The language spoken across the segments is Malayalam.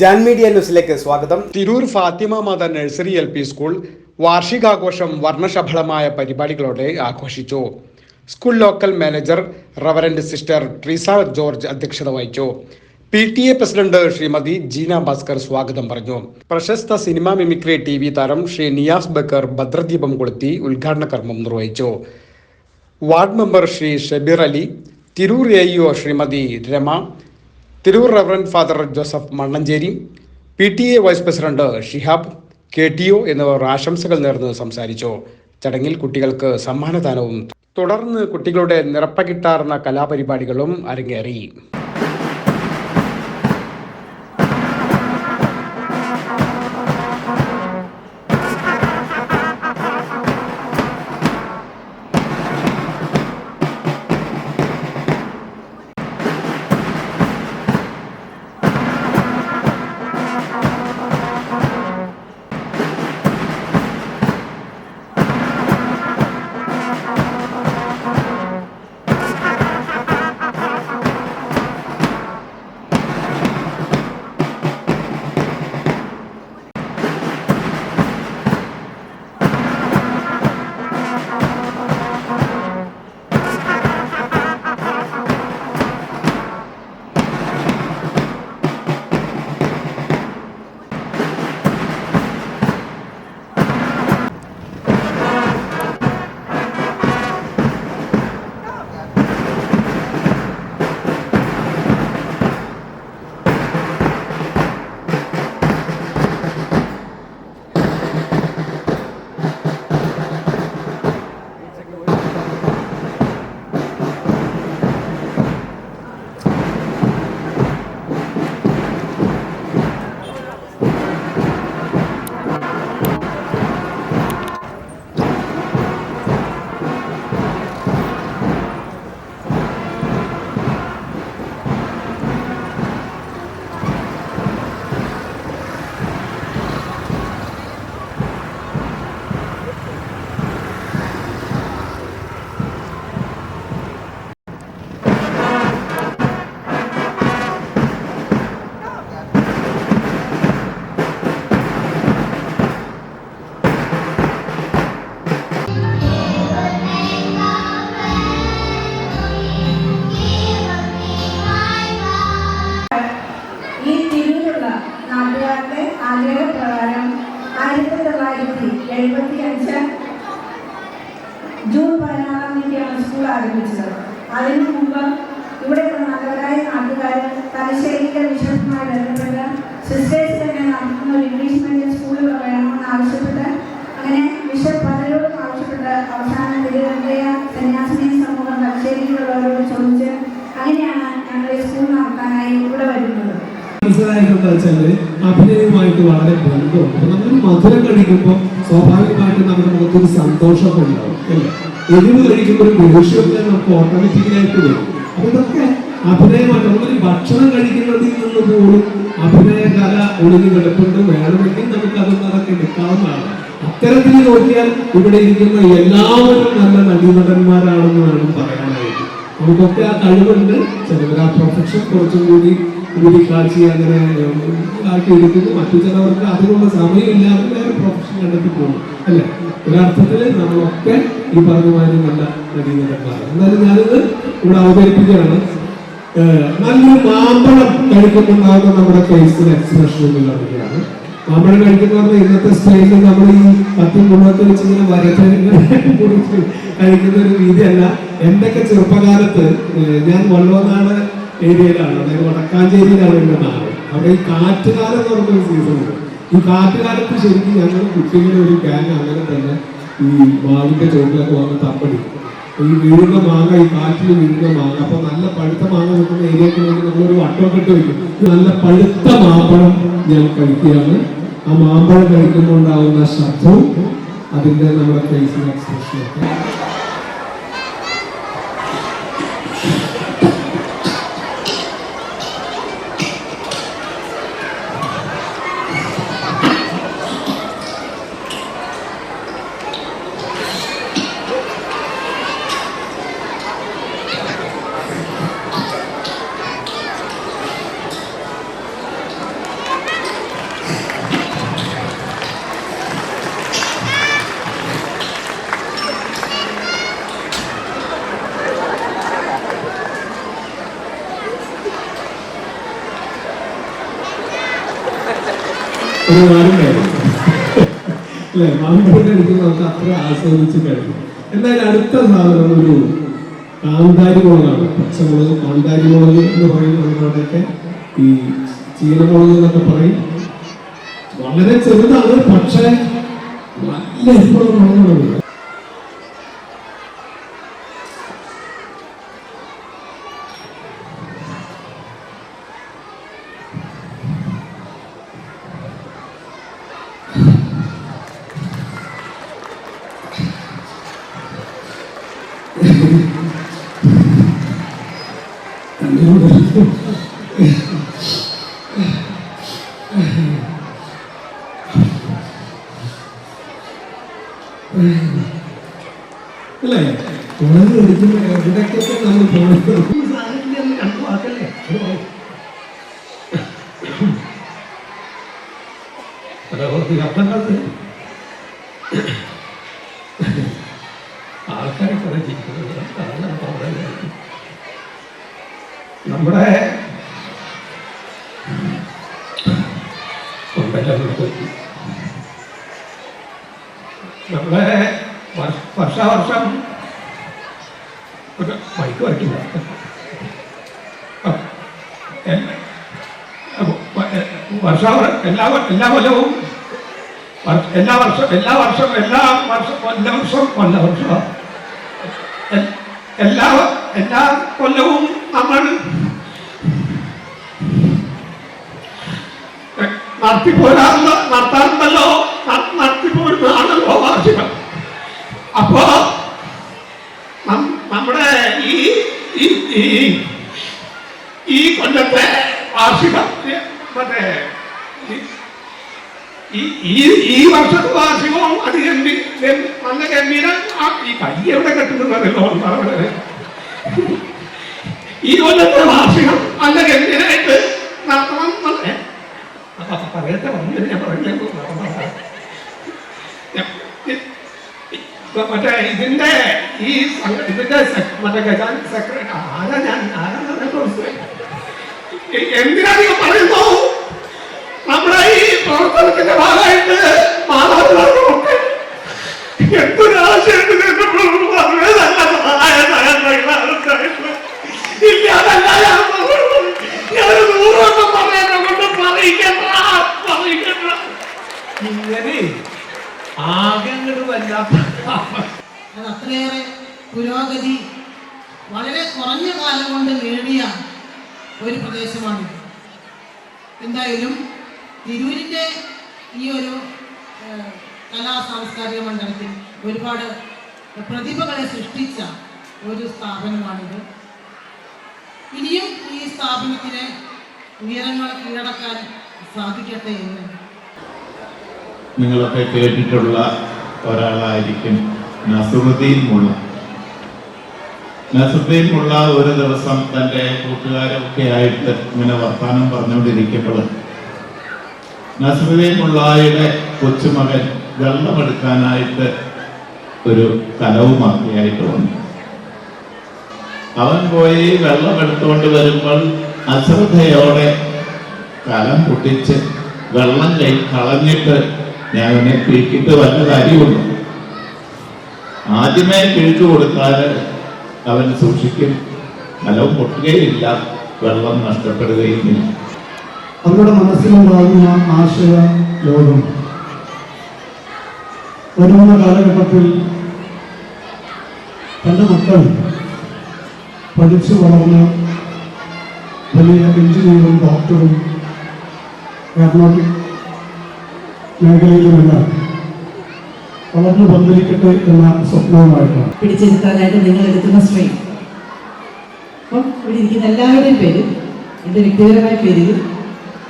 ജാൻ മീഡിയ ന്യൂസിലേക്ക് സ്വാഗതം. തിരൂർ ഫാത്തിമ മാത നഴ്സറി LP സ്കൂൾ വാർഷികാഘോഷം വർണ്ണശബളമായ പരിപാടികളോടെ ആഘോഷിച്ചു. School local manager reverend sister Treesa George അധ്യക്ഷത വഹിച്ചു. PTA പ്രസിഡന്റ് ശ്രീമതി ജീന ഭാസ്കർ സ്വാഗതം പറഞ്ഞു. പ്രശസ്ത സിനിമാ മിമിക്രി TV താരം ശ്രീ നിയാസ് ബക്കർ ഭദ്രദീപം കൊളുത്തി ഉദ്ഘാടന കർമ്മം നിർവഹിച്ചു. Ward member Shri Shabeer Ali, Tirur AEO Shrimati Rama, Tirur reverend father Joseph Mannancheri, PTA vice president Shihab, KTO എന്നിവർ ആശംസകൾ നേർന്ന് സംസാരിച്ചു. ചടങ്ങിൽ കുട്ടികൾക്ക് സമ്മാനദാനവും തുടർന്ന് കുട്ടികളുടെ നിറപ്പകിട്ടാർന്ന കലാപരിപാടികളും അരങ്ങേറി. ആഗ്രഹപ്രകാരം 1975 ജൂൺ 16-ാം തീയതിയാണ് സ്കൂൾ ആരംഭിച്ചത്. അതിനു മുമ്പ് ഇവിടെയുള്ള നല്ലവരായ നാട്ടുകാർ തലശ്ശേരിയിലെ ബിഷപ്പുമായി ബന്ധപ്പെട്ട് സിസ്റ്റേഴ്സ് തന്നെ നടത്തുന്ന ഒരു ഇംഗ്ലീഷ് മീഡിയം സ്കൂളുകൾ വേണമെന്ന് ആവശ്യപ്പെട്ട് അങ്ങനെ ബിഷപ്പ് പലരോടും ആവശ്യപ്പെട്ട് അവസാനം തിരുവനന്തപുര സന്യാസിനി സമൂഹം തലശ്ശേരിയിലുള്ളവരോട് ചോദിച്ച് അങ്ങനെയാണ് ഞങ്ങൾ ഈ സ്കൂൾ നടത്താനായി ഇവിടെ വരുന്നത്. മനസ്സിലായിട്ടെന്ന് വെച്ചാല് അഭിനയവുമായിട്ട് വളരെ ബന്ധമുണ്ട്. നമ്മൾ മധുരം കഴിക്കുമ്പോൾ സ്വാഭാവികമായിട്ട് നമ്മുടെ മുഖത്തൊരു സന്തോഷമൊക്കെ ഉണ്ടാവും അല്ലേ? എരിവ് കഴിക്കുമ്പോൾ ഒരു ദേഷ്യമൊക്കെ നമുക്ക് ഓട്ടോമാറ്റിക്കലായിട്ട് വരും. അപ്പൊ ഇതൊക്കെ അഭിനയമായിട്ട് നമ്മളൊരു ഭക്ഷണം കഴിക്കുന്നതിൽ നിന്ന് പോലും അഭിനയകല ഒളിഞ്ഞു കിടപ്പുണ്ട്. വേണമെങ്കിൽ നമുക്ക് അതൊക്കെ എടുക്കാവുന്നതാണ്. അത്തരത്തിൽ നോക്കിയാൽ ഇവിടെ ഇരിക്കുന്ന എല്ലാവരും നല്ല നടീനടന്മാരാണെന്ന് വേണം പറയാനായിട്ട്. നമുക്കൊക്കെ ആ കഴിവുണ്ട്. ചിലവർ ആ പ്രൊഫഷൻ കുറച്ചും കൂടി കാഴ്ച അങ്ങനെ ആക്കി എടുക്കുന്നു. മറ്റു ചിലവർക്ക് അതിനുള്ള സമയമില്ലാതെ വേറെ പ്രൊഫഷൻ കണ്ടെത്തി പോകും അല്ലെ? ഒരർത്ഥത്തില് നമ്മളൊക്കെ ഈ പറഞ്ഞമാതിരി നല്ല നടീനടന്മാരാണ്. എന്നാലും ഞാനിത് ഇവിടെ അവതരിപ്പിക്കുകയാണ്. നല്ലൊരു മാമ്പഴം കഴിക്കുന്നുണ്ടാകുന്ന നമ്മുടെ ഫേസിൽ എക്സ്പ്രഷൻ നടക്കുകയാണ്. മാമ്പഴം കഴിക്കുന്ന ഇന്നത്തെ സ്റ്റൈലിൽ നമ്മൾ ഈ പത്തും മുഴുവത്ത് വെച്ച് ഇങ്ങനെ വരച്ച് കഴിക്കുന്ന ഒരു രീതിയല്ല. എന്തൊക്കെ ചെറുപ്പകാലത്ത് ഞാൻ വള്ളോനാട് ഏരിയയിലാണ്, അതായത് വടക്കാഞ്ചേരിയിലാണ് എൻ്റെ നാട്. അവിടെ ഈ കാറ്റുകാലം എന്ന് പറഞ്ഞൊരു സീസണുണ്ട്. ഈ കാറ്റുകാലത്ത് ശരിക്കും ഞങ്ങൾ കുട്ടികളുടെ ഒരു ഗ്യാങ് അങ്ങനെ തന്നെ ഈ മാവിൻ്റെ ചോട്ടിലൊക്കെ വന്ന് തമ്പടിക്കും. ഈ വീഴുന്ന മാങ്ങ, ഈ കാറ്റിൽ വീഴുന്ന മാങ്ങ, അപ്പൊ നല്ല പഴുത്ത മാങ്ങ കിട്ടുന്ന ഏരിയക്ക് വേണ്ടി നമ്മളൊരു വട്ടമൊക്കെ ഇട്ട് വയ്ക്കും. നല്ല പഴുത്ത മാമ്പഴം ഞാൻ കഴിക്കുകയാണ്. ആ മാമ്പഴം കഴിക്കുമ്പോൾ ഉണ്ടാവുന്ന ശബ്ദവും അതിൻ്റെ നമ്മുടെ ഫേസിലെ എക്സ്പ്രഷനൊക്കെ ഒരു നാലും കാര്യം അല്ലെ, മാമ്പഴം കഴിക്കുമ്പോൾ നമുക്ക് അത്ര ആസ്വദിച്ച് കഴിക്കും. എന്തായാലും അടുത്ത സാധനം ഒരു കാന്താരി മുളകാണ്. പച്ചമുളക്, കാന്താരി മുളക് എന്ന് പറയും നമ്മളവിടെയൊക്കെ. ഈ ചീനമുളക് എന്നൊക്കെ പറയും. വളരെ ചെറുതാണ്, പക്ഷേ നല്ല എരിവുള്ള മുളകാണ്. അല്ലേ, മുളക് എടുക്കുമ്പോൾ എവിടേക്കൊക്കെ നമ്മൾ പോകണം. സാഹചര്യം രണ്ടു വാക്കല്ലേ ആൾക്കാരെ കുറെ ജീവിക്കുന്നത് നമ്മുടെ നമ്മുടെ വർഷാവർഷം ബൈക്ക് വയ്ക്കില്ല. എല്ലാ കൊല്ലവും എല്ലാ വർഷവും നമ്മൾ നടത്താറുണ്ടല്ലോ, നടത്തിപ്പോരുന്നതാണല്ലോ വാർഷികം. അപ്പോ നമ്മുടെ ഈ കൊല്ലത്തെ വാർഷികം മറ്റേ ഈ വർഷത്തെ വാർഷികവും അത് നല്ല ഗംഭീരം. ഈ കൈ എവിടെ കെട്ടുന്നതല്ലോ പറഞ്ഞത്. ഈ കൊല്ലത്തെ വാർഷികം നല്ല ഗംഭീരമായിട്ട് നടത്തണം എന്നല്ലേ പറയട്ടെ. ഞാൻ പറയുന്നത് മറ്റേ ഇതിന്റെ മറ്റേ സെക്രട്ടറി എന്തിനധികം പറയുന്നു. നമ്മുടെ ഈ പ്രവർത്തനത്തിന്റെ ഭാഗമായിട്ട് മാതാപിതാക്കളൊക്കെ എന്തൊരു ആശയം ഇല്ല. അതല്ല ഞാൻ 100 വട്ടം പറയാനെ കൊണ്ട് പറയിക്കണ്ട. ഇങ്ങനെ ആകെ വല്ലാത്ത അത്രയേറെ പുരോഗതി വളരെ കുറഞ്ഞ കാലം കൊണ്ട് നേടിയ ഒരു പ്രദേശമാണിത്. എന്തായാലും തിരൂരിൻ്റെ ഈ ഒരു കലാ സാംസ്കാരിക മണ്ഡലത്തിൽ ഒരുപാട് പ്രതിഭകളെ സൃഷ്ടിച്ച ഒരു സ്ഥാപനമാണിത്. ഇനിയും ഈ സ്ഥാപനത്തിന് ഉയരങ്ങൾ കീഴടക്കാൻ സാധിക്കട്ടെ എന്ന് നിങ്ങളൊക്കെ കേട്ടിട്ടുള്ള ഒരാളായിരിക്കും നസറുദ്ദീൻ മുള്ള. നസറുദ്ദീൻ മുള്ള ഒരു ദിവസം തൻ്റെ കൂട്ടുകാരൊക്കെ ആയിട്ട് ഇങ്ങനെ വർത്താനം പറഞ്ഞുകൊണ്ടിരിക്കുമ്പോൾ നസറുദ്ദീൻ മുള്ളയുടെ കൊച്ചുമകൻ വെള്ളമെടുക്കാനായിട്ട് ഒരു കലവുമാക്കിയായിട്ട് വന്നു. അവൻ പോയി വെള്ളമെടുത്തുകൊണ്ട് വരുമ്പോൾ അശ്രദ്ധയോടെ കലം പൊട്ടിച്ച് വെള്ളം കളഞ്ഞിട്ട് ഞാൻ അവനെ പിടിക്കിട്ട് വല്ല കാര്യമുള്ളൂ. ആദ്യമേ കിഴുക്ക് കൊടുത്താൽ അവൻ സൂക്ഷിക്കും, കലം പൊട്ടുകയില്ല, വെള്ളം നഷ്ടപ്പെടുകയുമില്ല. അവരുടെ മനസ്സിലുണ്ടാകുന്ന ആശയ ലോകം വരുന്ന കാലഘട്ടത്തിൽ തൻ്റെ മക്കൾ പഠിച്ചു വളർന്ന് വലിയ എഞ്ചിനീയറും ഡോക്ടറും എയറോനോട്ടിക് മേഖലയിലുമെല്ലാം വളർന്നു പന്തലിക്കട്ടെ എന്ന സ്വപ്നവുമായിട്ടാണ് പിടിച്ചെടുക്കാനായിട്ട് നിങ്ങൾ എടുക്കുന്ന സ്ട്രെയിൻ. അപ്പം ഇവിടെ ഇരിക്കുന്ന എല്ലാവരുടെയും പേരിൽ, എൻ്റെ വ്യക്തിപരമായ പേരിൽ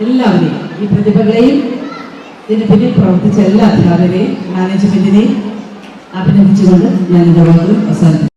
എല്ലാവരെയും, ഈ പ്രതിഭകളെയും ഇതിന് പിന്നിൽ പ്രവർത്തിച്ച എല്ലാ അധ്യാപകരെയും മാനേജ്മെന്റിനെയും അഭിനന്ദിച്ചുകൊണ്ട് ഞാൻ എൻ്റെ വാക്കുകൾ അവസാനിപ്പിക്കും.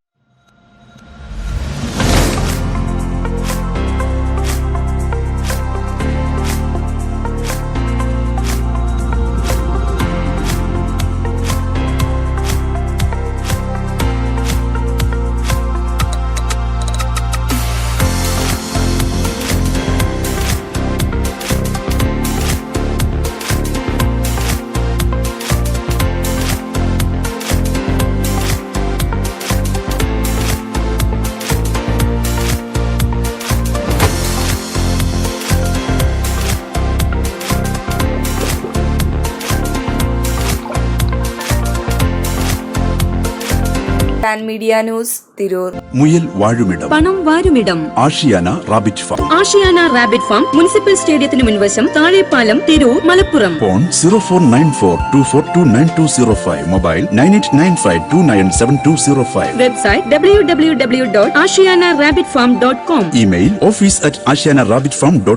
Pan media news, Tirur. മുയൽ വാഴുമിടം, പണം വാരുമിടം, Ashiyana rabbit farm. Ashiyana rabbit farm municipal സ്റ്റേഡിയത്തിന് മുൻവശം, Thazhepalam, Tirur, Malappuram. Phone 049424292005. Mobile 9895297205. Website www.ashiyanarabbitfarm.com. Email office@ashiyanarabbitfarm.com.